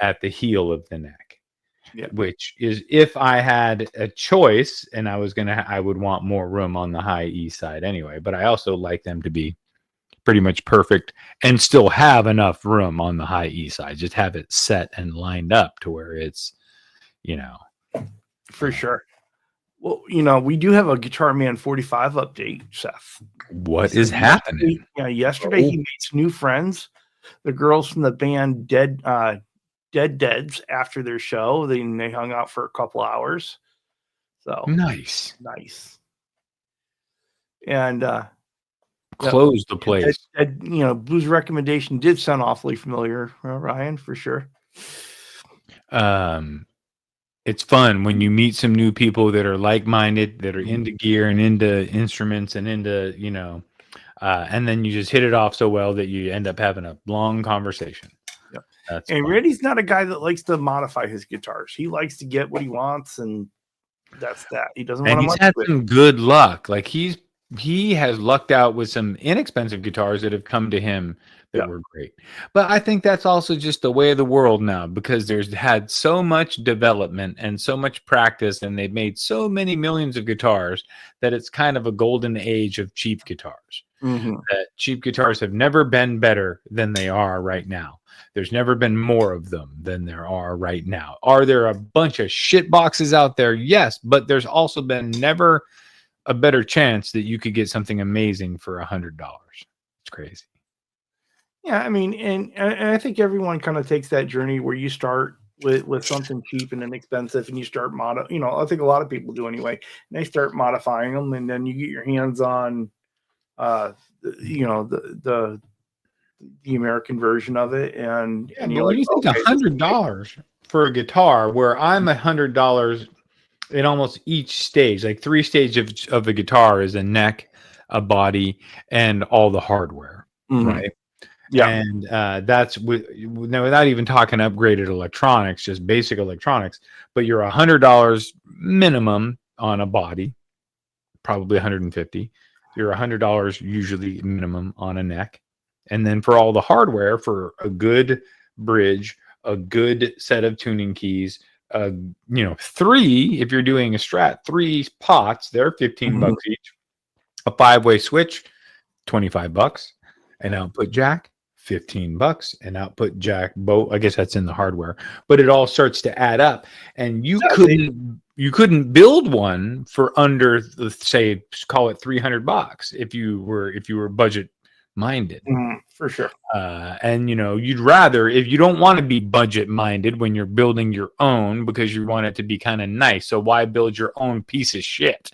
at the heel of the neck. Yeah. Which is, if I had a choice and I would want more room on the high E side anyway. But I also like them to be pretty much perfect and still have enough room on the high E side. Just have it set and lined up to where it's, for sure. Well, we do have a Guitar Man 45 update, Seth. What is happening? Yesterday he made some new friends. The girls from the band Deads after their show. They hung out for a couple hours. So nice. And close the place. Blues Recommendation did sound awfully familiar, Ryan, for sure. It's fun when you meet some new people that are like-minded, that are into gear and into instruments and into, and then you just hit it off so well that you end up having a long conversation. Yep. And fun. Randy's not a guy that likes to modify his guitars. He likes to get what he wants, and that's that. He doesn't want to. He's had some good luck. Like he has lucked out with some inexpensive guitars that have come to him that were great. But I think that's also just the way of the world now, because there's had so much development and so much practice, and they've made so many millions of guitars that it's kind of a golden age of cheap guitars. That cheap guitars have never been better than they are right now. There's never been more of them than there are right now. Are there a bunch of shit boxes out there? Yes, but there's also been never a better chance that you could get something amazing for $100. It's crazy. Yeah, I mean, and I think everyone kind of takes that journey where you start with something cheap and inexpensive, and you start I think a lot of people do anyway. And they start modifying them, and then you get your hands on, the American version of it, and you're like, you think $100 for a guitar, where I'm $100 in almost each stage, like 3 stages of the guitar is a neck, a body, and all the hardware, right? Yeah, and that's without even talking upgraded electronics, just basic electronics. But you're $100 minimum on a body, probably $150. You're $100 usually minimum on a neck, and then for all the hardware, for a good bridge, a good set of tuning keys, 3, if you're doing a Strat, 3 pots, they're $15 each. A 5-way switch, $25. An output jack, $15. An output jack both, I guess that's in the hardware, but it all starts to add up, and you couldn't build one for under, say, call it $300 if you were budget minded. For sure. And you'd rather, if you don't want to be budget minded when you're building your own, because you want it to be kind of nice, so why build your own piece of shit?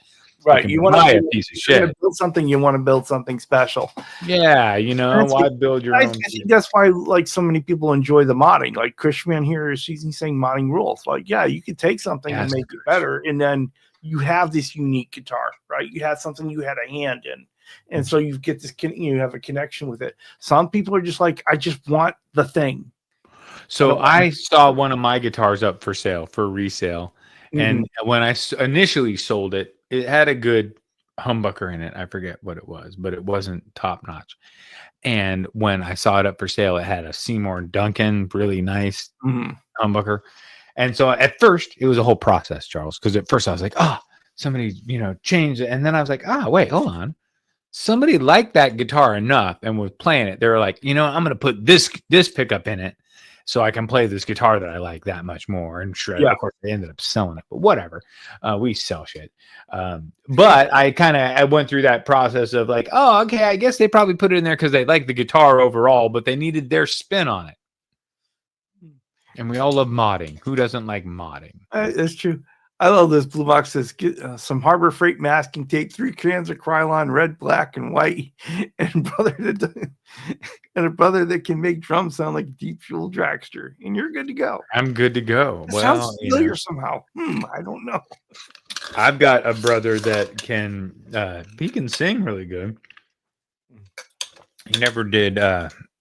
Right, you want to buy a piece of shit. Build something, you want to build something special. Yeah, why build your own? That's why, like, so many people enjoy the modding. Like Chrisman here is he's saying modding rules. Like, yeah, you could take something and make it better, and then you have this unique guitar, right? You had something you had a hand in, and so you get this. You have a connection with it. Some people are just like, I just want the thing. So I saw one of my guitars up for sale, for resale, and when I initially sold it, it had a good humbucker in it. I forget what it was, but it wasn't top notch. And when I saw it up for sale, it had a Seymour Duncan, really nice humbucker. And so at first, it was a whole process, Charles, because at first I was like, somebody, changed it. And then I was like, wait, hold on. Somebody liked that guitar enough and was playing it. They were like, I'm going to put this pickup in it so I can play this guitar that I like that much more. And sure, of course, they ended up selling it, but whatever. We sell shit. But I went through that process of like, okay, I guess they probably put it in there because they like the guitar overall, but they needed their spin on it. And we all love modding. Who doesn't like modding? That's true. I love this. Blue Box says, get some Harbor Freight masking tape, 3 cans of Krylon, red, black, and white, and a brother that can make drums sound like a deep fuel dragster, and you're good to go. I'm good to go. It sounds familiar somehow. I don't know. I've got a brother that can he can sing really good. He never did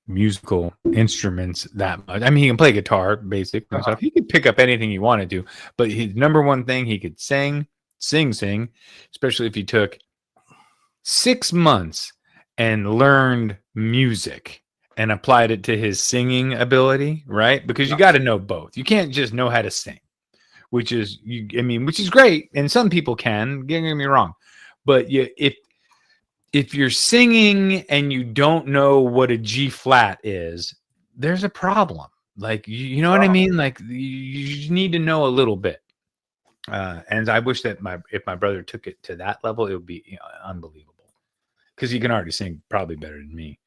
musical instruments that much. I mean, he can play guitar, basic stuff. He could pick up anything he wanted to, but his number one thing, he could sing, especially if he took 6 months and learned music and applied it to his singing ability, right? Because you got to know both. You can't just know how to sing, which is great, and some people can, don't get me wrong, but if you're singing and you don't know what a G flat is, there's a problem. Like, you know what I mean? Like, you need to know a little bit. And I wish that if my brother took it to that level, it would be unbelievable. Because he can already sing probably better than me.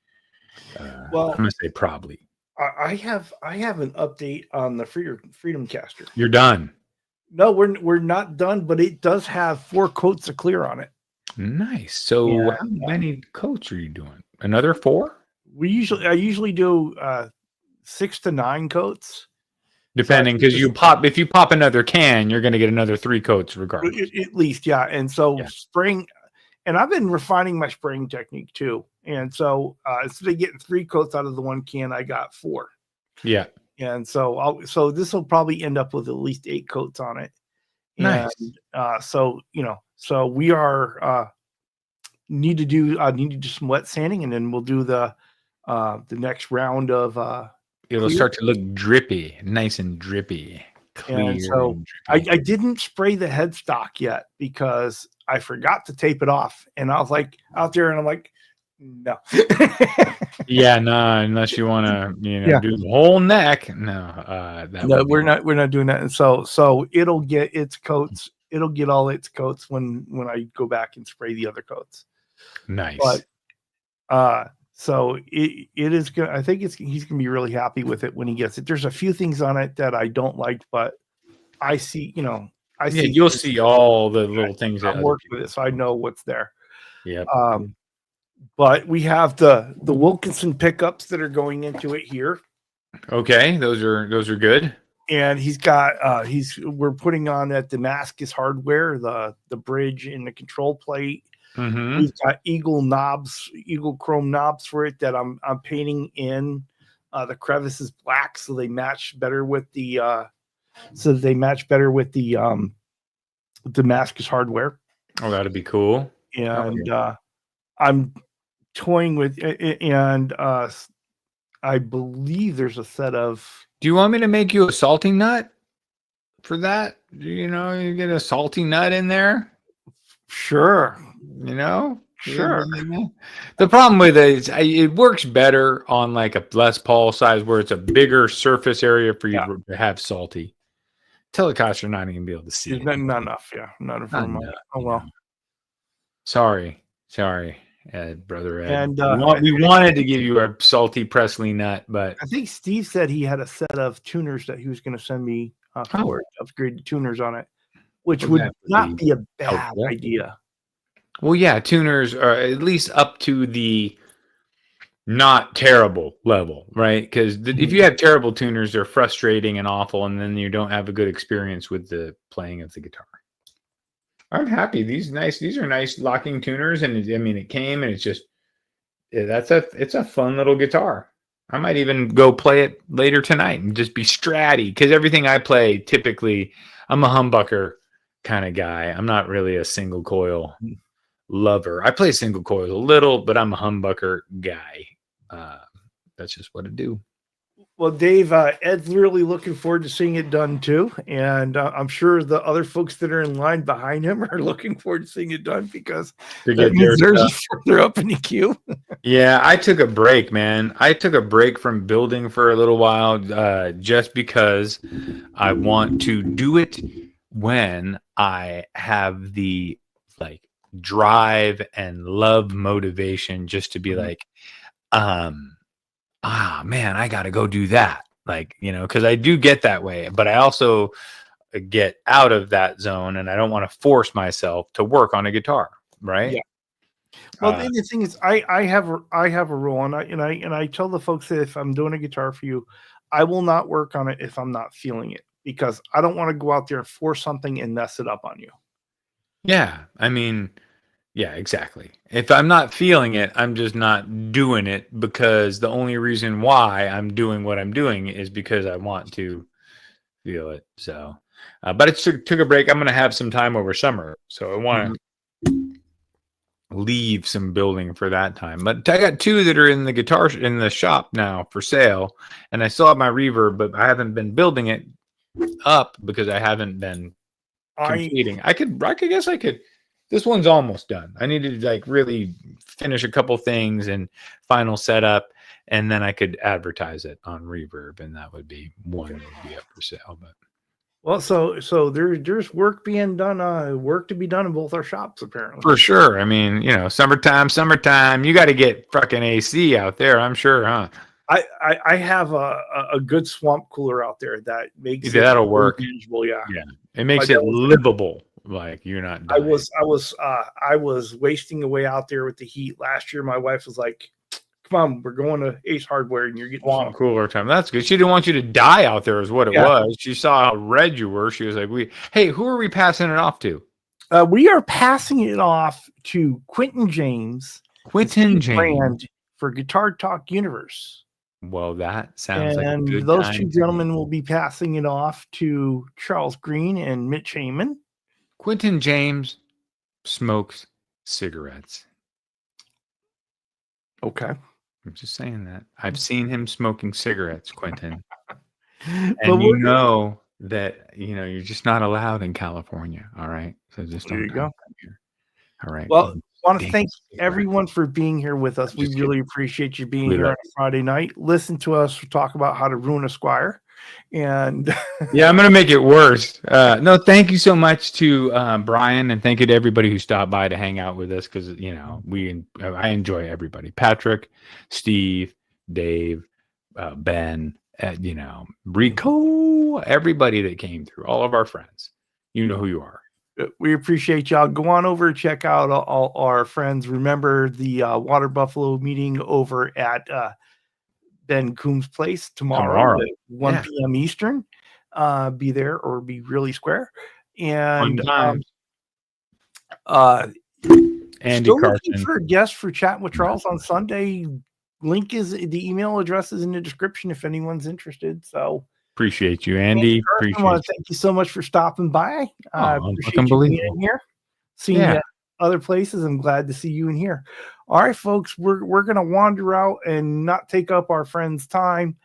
Well, I'm gonna say probably. I have an update on the Freedom Caster. You're done. No, we're not done, but it does have 4 coats of clear on it. Nice. So Yeah. how many coats are you doing? Another 4? I usually do 6 to 9 coats. Depending, because if you pop another can, you're going to get another 3 coats regardless. At least, yeah. And so spraying, and I've been refining my spraying technique too. And so instead of getting 3 coats out of the 1 can, I got 4. Yeah. And so so this will probably end up with at least 8 coats on it. Nice. And so so we are need to do some wet sanding, and then we'll do the next round of it'll clear. start to look drippy, nice and drippy. Clear And so and drippy. I didn't spray the headstock yet because I forgot to tape it off. And I was like out there and I'm like, no. Yeah, no, unless you want to, do the whole neck. No, we're not doing that. And so it'll get its coats. It'll get all its coats when I go back and spray the other coats. Nice. But so it is good. I think he's gonna be really happy with it when he gets it. There's a few things on it that I don't like, but I see, you'll see all the little things that I'm working with it, so I know what's there. Yeah. But we have the Wilkinson pickups that are going into it here. Okay, those are good. And he's got we're putting on at Damascus Hardware the bridge and the control plate. Mm-hmm. We've got Eagle chrome knobs for it that I'm painting in the crevices black so they match better with the Damascus Hardware. Oh, that'd be cool. And I'm toying with and I believe there's a set of. Do you want me to make you a salty nut for that? You get a salty nut in there. Sure. Sure. The problem with it is it works better on like a Les Paul size where it's a bigger surface area for you to have salty. Telecaster not even be able to see it. Not enough. Yeah. Not enough. Oh, well. Sorry, Ed, brother Ed. And we wanted to give you a salty Presley nut, but I think Steve said he had a set of tuners that he was going to send me for upgraded tuners on it, which would not be a bad idea. Well, yeah, tuners are at least up to the not terrible level, right? Because if you have terrible tuners, they're frustrating and awful, and then you don't have a good experience with the playing of the guitar. I'm happy. These are nice locking tuners, and it came, and it's just it's a fun little guitar. I might even go play it later tonight and just be stratty, because everything I play typically, I'm a humbucker kind of guy. I'm not really a single coil lover. I play single coils a little, but I'm a humbucker guy. That's just what I do. Well, Dave, Ed's really looking forward to seeing it done too, and I'm sure the other folks that are in line behind him are looking forward to seeing it done because theirs further up in the queue. Yeah, I took a break, man. I took a break from building for a little while, just because I want to do it when I have the drive and love motivation, just to be man, I got to go do that. Because I do get that way, but I also get out of that zone, and I don't want to force myself to work on a guitar. Right. Yeah. Well, the thing is, I have a rule, and I tell the folks that if I'm doing a guitar for you, I will not work on it if I'm not feeling it, because I don't want to go out there and force something and mess it up on you. Yeah. Yeah, exactly. If I'm not feeling it, I'm just not doing it, because the only reason why I'm doing what I'm doing is because I want to feel it. So, but it took a break. I'm going to have some time over summer, so I want to leave some building for that time. But I got 2 that are in the shop now for sale, and I still have my reverb, but I haven't been building it up because I haven't been completing. I guess I could. This one's almost done. I need to really finish a couple things and final setup, and then I could advertise it on Reverb, and that would be one that would be up for sale. But Well, so there's work being done, work to be done in both our shops apparently. For sure. I mean, you know, summertime. You got to get fucking AC out there. I'm sure, huh? I have a good swamp cooler out there that makes That'll work. manageable. Yeah, it makes it livable. Like you're not dying. I was wasting away out there with the heat last year. My wife was like, "Come on, we're going to Ace Hardware, and you're getting swamp cooler time." That's good. She didn't want you to die out there, is what it was. She saw how red you were. She was like, "Hey, who are we passing it off to?" We are passing it off to Quentin James. Brand for Guitar Talk Universe. Well, that sounds like a good and those two gentlemen will be passing it off to Charles Green and Mitch Heyman. Quentin James smokes cigarettes. Okay. I'm just saying that. I've seen him smoking cigarettes, Quentin. And you know that, you know, you're just not allowed in California. All right. So just don't come here. All right. Well, I want to thank everyone for being here with us. We really appreciate you being here on a Friday night. Listen to us talk about how to ruin a Squier. And yeah, I'm gonna make it worse. No, thank you so much to Brian, and thank you to everybody who stopped by to hang out with us, because you know I enjoy everybody. Patrick, Steve, Dave, Ben, you know, Rico, everybody that came through, all of our friends. You know who you are. We appreciate y'all. Go on over and check out all our friends. Remember the Water Buffalo meeting over at Ben Coombs' place tomorrow. At 1 p.m. Eastern. Be there or be really square. And Andy Carson for a guest for Chat with Charles on Sunday. The email address is in the description if anyone's interested. So appreciate you, Andy. I want to thank you so much for stopping by. I appreciate you being in here. Seeing you at other places. I'm glad to see you in here. All right, folks, we're gonna wander out and not take up our friends' time.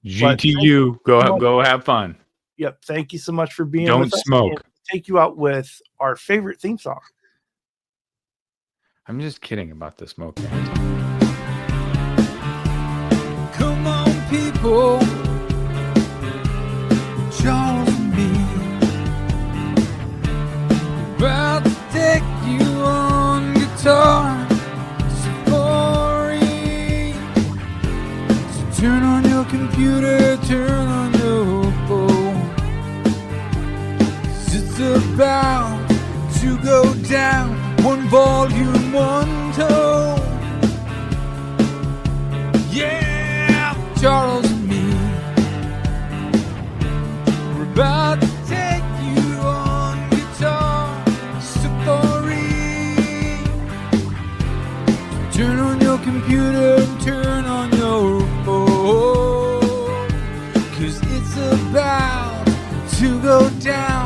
GTU, go have fun. Yep. Thank you so much for being Don't with us. smoke. And take you out with our favorite theme song. I'm just kidding about the smoke. Come on, people. Charles and me about to take you on guitar safari. So turn on your computer, turn on your phone. 'Cause it's about to go down, one volume, one tone. Yeah, Charles and me, we're about to take you on guitar safari. So turn on your computer and turn on your phone, 'cause it's about to go down.